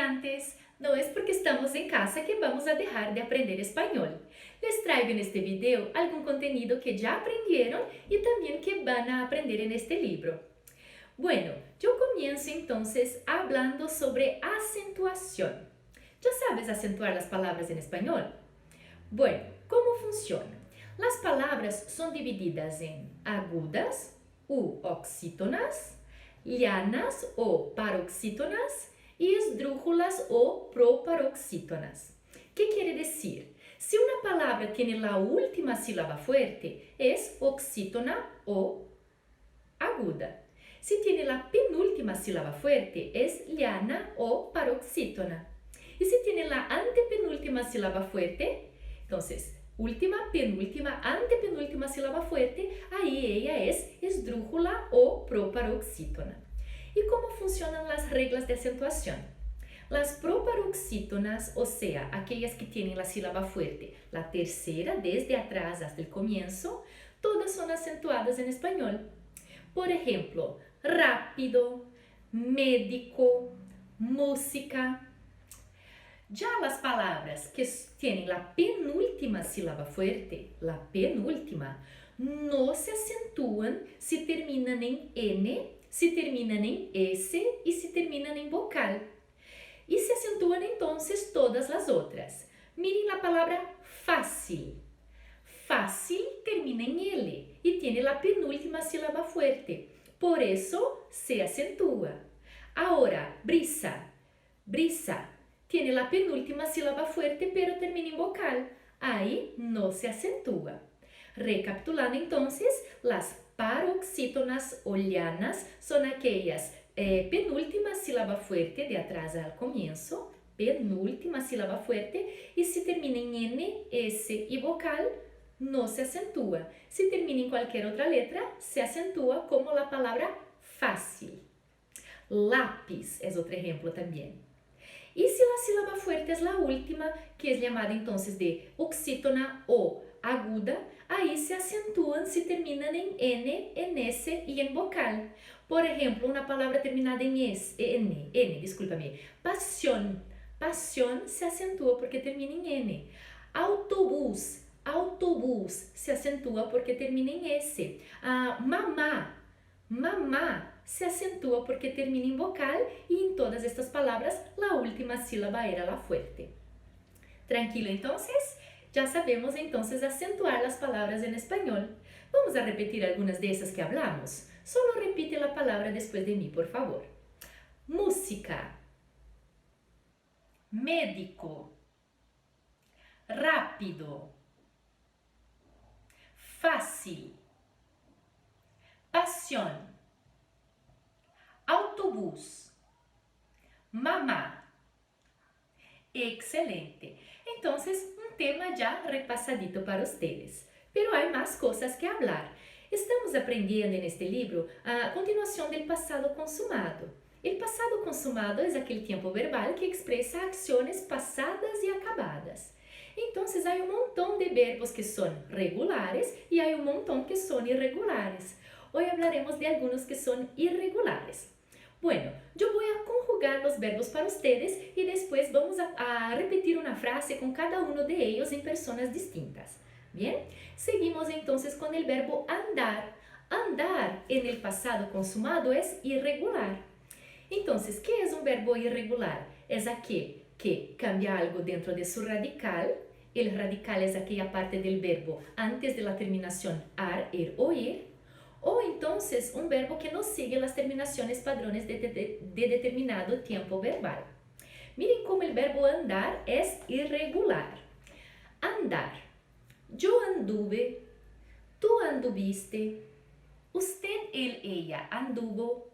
estudiantes, no es porque estamos en casa que vamos a dejar de aprender español. Les traigo en este video algún contenido que ya aprendieron y también que van a aprender en este libro. Bueno, yo comienzo entonces hablando sobre acentuación. ¿Ya sabes acentuar las palabras en español? Bueno, ¿cómo funciona? Las palabras son divididas en agudas u oxítonas, lianas o paroxítonas y esdrújulas o proparoxítonas. ¿Qué quiere decir? Si una palabra tiene la última sílaba fuerte, es oxítona o aguda. Si tiene la penúltima sílaba fuerte, es liana o paroxítona. Y si tiene la antepenúltima sílaba fuerte, entonces, última, penúltima, antepenúltima sílaba fuerte, ahí ella es esdrújula o proparoxítona. ¿Y cómo funcionan las reglas de acentuación? Las proparoxítonas, o sea, aquellas que tienen la sílaba fuerte, la tercera desde atrás hasta el comienzo, todas son acentuadas en español. Por ejemplo, rápido, médico, música. Ya las palabras que tienen la penúltima sílaba fuerte, la penúltima, no se acentúan si terminan en N, si terminan en S y si terminan en vocal. Y se acentúan entonces todas las otras. Miren la palabra fácil. Fácil termina en L y tiene la penúltima sílaba fuerte. Por eso se acentúa. Ahora, brisa. Brisa. Tiene la penúltima sílaba fuerte, pero termina en vocal. Ahí no se acentúa. Recapitulando entonces, las paroxítonas o lianas son aquellas penúltima sílaba fuerte de atrás al comienzo, penúltima sílaba fuerte, y si termina en N, S y vocal, no se acentúa. Si termina en cualquier otra letra, se acentúa como la palabra fácil. Lápiz es otro ejemplo también. Y si la sílaba fuerte es la última, que es llamada entonces de oxítona o aguda, ahí se acentúan si terminan en N, en S y en vocal. Por ejemplo, una palabra terminada en N, pasión. Pasión se acentúa porque termina en N. Autobús, autobús se acentúa porque termina en S. Mamá, mamá se acentúa porque termina en vocal y en todas estas palabras la última sílaba era la fuerte. ¿Tranquilo entonces? Ya sabemos entonces acentuar las palabras en español. Vamos a repetir algunas de esas que hablamos. Solo repite la palabra después de mí, por favor. Música, médico, rápido, fácil, pasión, autobús, mamá. Excelente. Entonces, un tema ya repasadito para ustedes. Pero hay más cosas que hablar. Estamos aprendiendo en este libro a continuación del pasado consumado. El pasado consumado es aquel tiempo verbal que expresa acciones pasadas y acabadas. Entonces, hay un montón de verbos que son regulares y hay un montón que son irregulares. Hoy hablaremos de algunos que son irregulares. Bueno, yo voy a conjugar los verbos para ustedes y después vamos a repetir una frase con cada uno de ellos en personas distintas. Bien, seguimos entonces con el verbo andar. Andar en el pasado consumado es irregular. Entonces, ¿qué es un verbo irregular? Es aquel que cambia algo dentro de su radical. El radical es aquella parte del verbo antes de la terminación ar, er o ir. O entonces un verbo que no sigue las terminaciones padrones de determinado tiempo verbal. Miren cómo el verbo andar es irregular. Andar. Yo anduve, tú anduviste, usted, él, ella anduvo,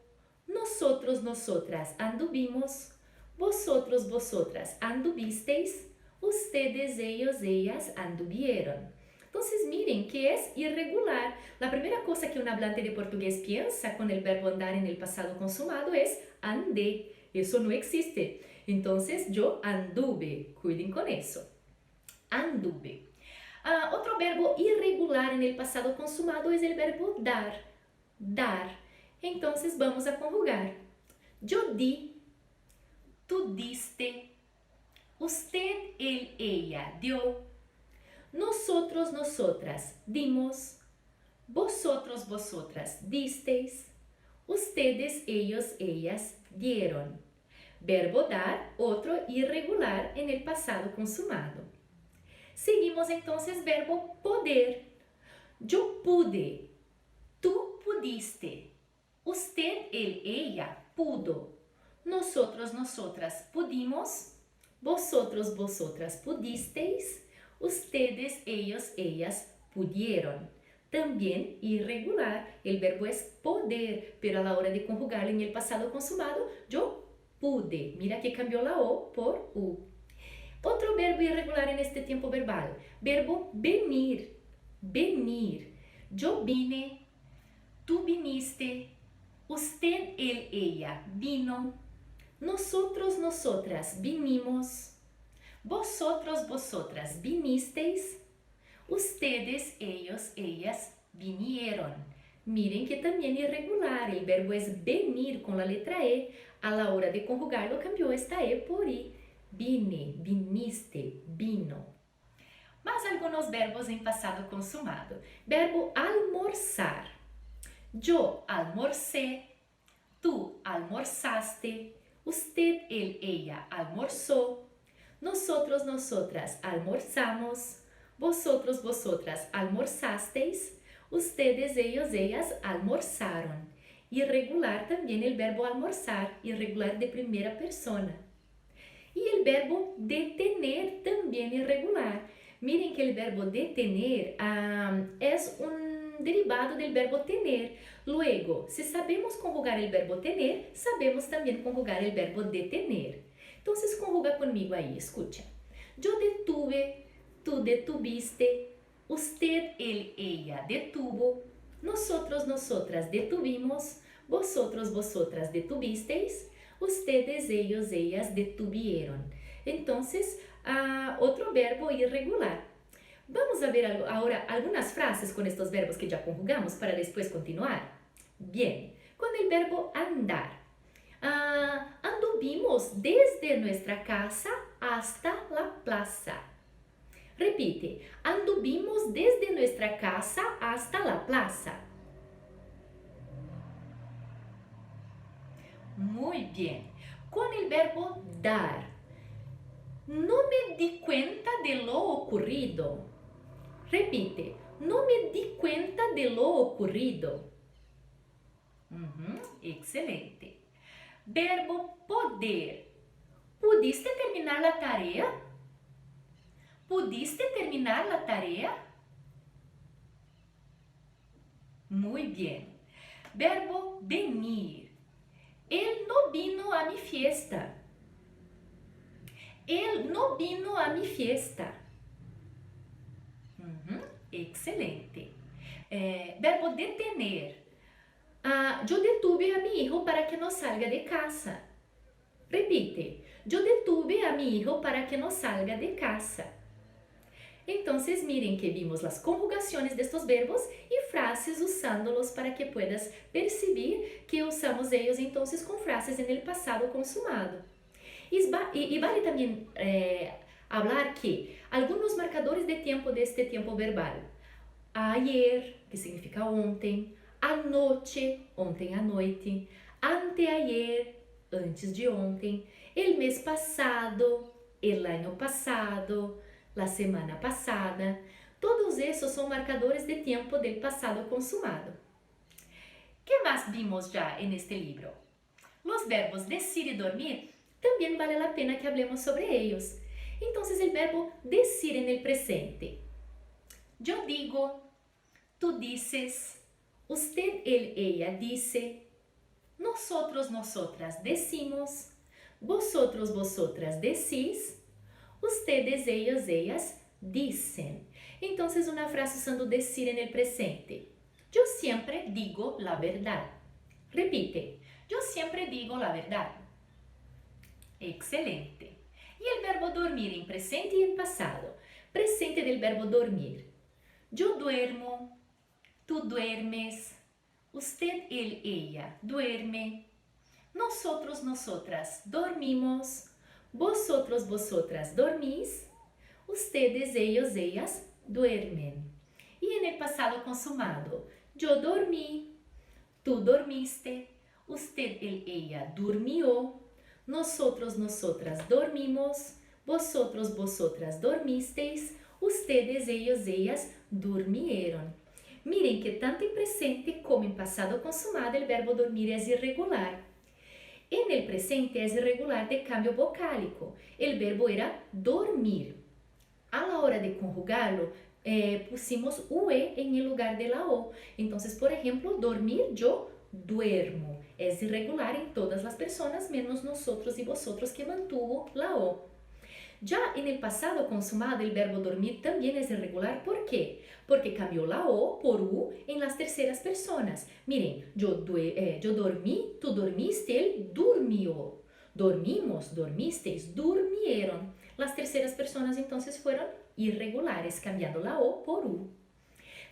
nosotros, nosotras anduvimos, vosotros, vosotras anduvisteis, ustedes, ellos, ellas anduvieron. Entonces miren que es irregular. La primera cosa que un hablante de portugués piensa con el verbo andar en el pasado consumado es andé. Eso no existe. Entonces yo anduve. Cuiden con eso. Anduve. Otro verbo irregular en el pasado consumado es el verbo dar. Dar. Entonces vamos a conjugar. Yo di, tú diste. Usted, él, ella dio. Nosotros, nosotras dimos. Vosotros, vosotras disteis. Ustedes, ellos, ellas dieron. Verbo dar, otro irregular en el pasado consumado. Seguimos entonces verbo poder. Yo pude. Tú pudiste. Usted, él, ella pudo. Nosotros, nosotras pudimos. Vosotros, vosotras pudisteis. Ustedes, ellos, ellas pudieron. También irregular, el verbo es poder, pero a la hora de conjugarlo en el pasado consumado, yo pude. Mira que cambió la O por U. Otro verbo irregular en este tiempo verbal, verbo venir. Venir. Yo vine, tú viniste, usted, él, ella vino, nosotros, nosotras vinimos, vosotros, vosotras vinisteis, ustedes, ellos, ellas vinieron. Miren que también irregular, el verbo es venir con la letra E, a la hora de conjugarlo cambió esta E por I. Vine, viniste, vino. Más algunos verbos en pasado consumado. Verbo almorzar. Yo almorcé, tú almorzaste, usted, él, ella almorzó, nosotros, nosotras almorzamos, vosotros, vosotras almorzasteis, ustedes, ellos, ellas almorzaron. Irregular también el verbo almorzar, irregular de primera persona. Y el verbo detener también irregular. Miren que el verbo detener es un derivado del verbo tener. Luego, si sabemos conjugar el verbo tener, sabemos también conjugar el verbo detener. Entonces, conjuga conmigo ahí, escucha. Yo detuve, tú detuviste, usted, él, ella detuvo, nosotros, nosotras detuvimos, vosotros, vosotras detuvisteis, ustedes, ellos, ellas detuvieron. Entonces, otro verbo irregular. Vamos a ver ahora algunas frases con estos verbos que ya conjugamos para después continuar. Bien, con el verbo andar. Anduvimos desde nuestra casa hasta la plaza. Repite, anduvimos desde nuestra casa hasta la plaza. Muy bien. Con el verbo dar. No me di cuenta de lo ocurrido. Repite, no me di cuenta de lo ocurrido. Excelente. Verbo poder. ¿Pudiste terminar la tarea? ¿Pudiste terminar la tarea? Muy bien. Verbo venir. Él no vino a mi fiesta. Él no vino a mi fiesta. Excelente. Verbo detener. Yo detuve a mi hijo para que no salga de casa. Repite. Yo detuve a mi hijo para que no salga de casa. Entonces, miren que vimos las conjugaciones de estos verbos y frases usándolos para que puedas percibir que usamos ellos entonces con frases en el pasado consumado. Y vale también hablar que algunos marcadores de tiempo de este tiempo verbal. Ayer, que significa ontem, anoche, ontem à noite, anteayer, antes de ontem, el mes pasado, el año pasado, la semana pasada. Todos esos son marcadores de tiempo del pasado consumado. ¿Qué más vimos ya en este libro? Los verbos decir y dormir también vale la pena que hablemos sobre ellos. Entonces el verbo decir en el presente. Yo digo, tú dices, usted, él, ella dice, nosotros, nosotras decimos, vosotros, vosotras decís, ustedes, ellos, ellas dicen. Entonces una frase usando decir en el presente. Yo siempre digo la verdad. Repite, yo siempre digo la verdad. Excelente. Y el verbo dormir en presente y en pasado. Presente del verbo dormir. Yo duermo, tú duermes, usted, él, ella duerme, Nosotros, nosotras dormimos. Vosotros, vosotras dormís. Ustedes, ellos, ellas duermen. Y en el pasado consumado, yo dormí, tú dormiste, usted, él, ella durmió, nosotros, nosotras dormimos, vosotros, vosotras dormisteis, ustedes, ellos, ellas durmieron. Miren que tanto en presente como en pasado consumado el verbo dormir es irregular. En el presente es irregular de cambio vocálico. El verbo era dormir. A la hora de conjugarlo, pusimos UE en el lugar de la O. Entonces, por ejemplo, dormir, yo duermo. Es irregular en todas las personas, menos nosotros y vosotros, que mantuvo la O. Ya en el pasado consumado, el verbo dormir también es irregular. ¿Por qué? Porque cambió la O por U en las terceras personas. Miren, yo dormí, tú dormiste, él durmió. Dormimos, dormisteis, durmieron. Las terceras personas entonces fueron irregulares, cambiando la O por U.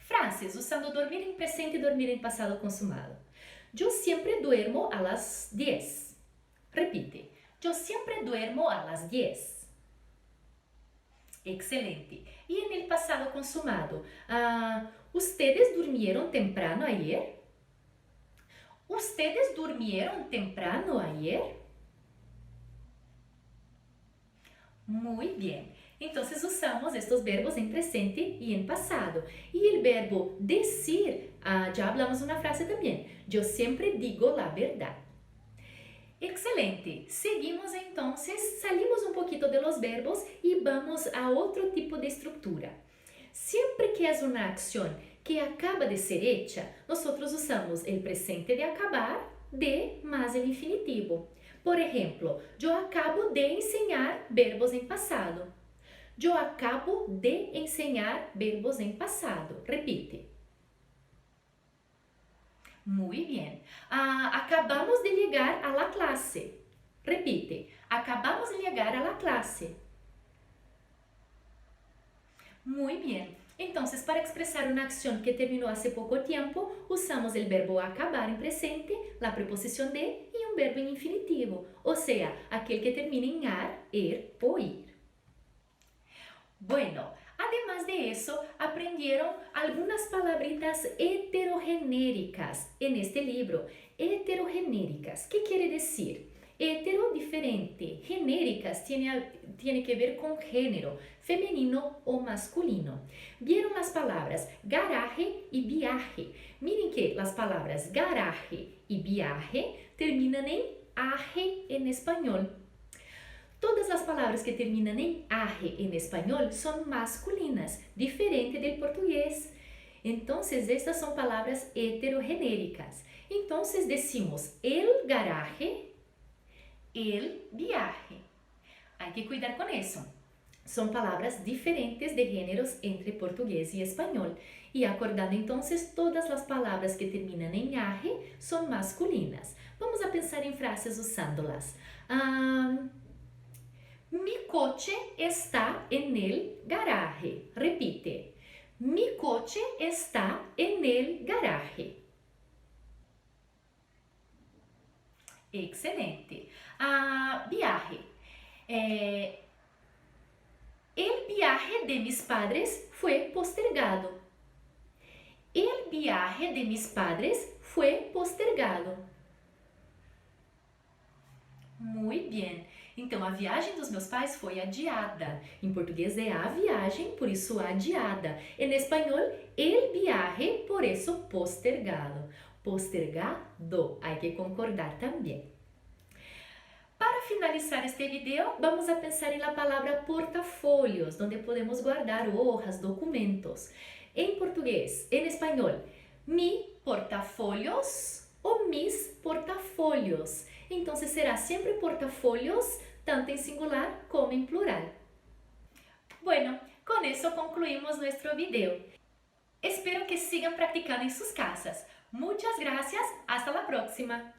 Frases usando dormir en presente y dormir en pasado consumado. Yo siempre duermo a las 10. Repite. Yo siempre duermo a las 10. Excelente. Y en el pasado consumado, ¿ustedes durmieron temprano ayer? ¿Ustedes durmieron temprano ayer? Muy bien. Entonces usamos estos verbos en presente y en pasado. Y el verbo decir, ya hablamos una frase también. Yo siempre digo la verdad. Excelente. Seguimos entonces, salimos un poquito de los verbos y vamos a otro tipo de estructura. Siempre que es una acción que acaba de ser hecha, nosotros usamos el presente de acabar, de más el infinitivo. Por ejemplo, yo acabo de enseñar verbos en pasado. Yo acabo de enseñar verbos en pasado. Repite. Muy bien. Acabamos de llegar a la clase. Repite. Acabamos de llegar a la clase. Muy bien. Entonces, para expresar una acción que terminó hace poco tiempo, usamos el verbo acabar en presente, la preposición de y un verbo en infinitivo, o sea, aquel que termina en ar, o ir. Bueno, además de eso, aprendieron algunas palabritas heterogenéricas en este libro. Heterogenéricas, ¿qué quiere decir? Hetero, diferente. Genéricas tiene que ver con género, femenino o masculino. Vieron las palabras garaje y viaje. Miren que las palabras garaje y viaje terminan en aje en español. Todas las palabras que terminan en aje en español son masculinas, diferente del portugués. Entonces, estas son palabras heterogenéricas. Entonces, decimos el garaje, el viaje. Hay que cuidar con eso. Son palabras diferentes de géneros entre portugués y español. Y acordando entonces, todas las palabras que terminan en aje son masculinas. Vamos a pensar en frases usándolas. Mi coche está en el garaje. Repite. Mi coche está en el garaje. Excelente. Viaje. El viaje de mis padres fue postergado. El viaje de mis padres fue postergado. Muito bem. Então, a viagem dos meus pais foi adiada. Em português é a viagem, por isso adiada. En espanhol, el viaje, por isso postergado. Postergado, hay que concordar também. Para finalizar este video, vamos a pensar en la palabra portafolios, donde podemos guardar hojas, documentos. En portugués, en español, mi portafolios o mis portafolios. Entonces será siempre portafolios, tanto en singular como en plural. Bueno, con eso concluimos nuestro video. Espero que sigan practicando en sus casas. Muchas gracias, hasta la próxima.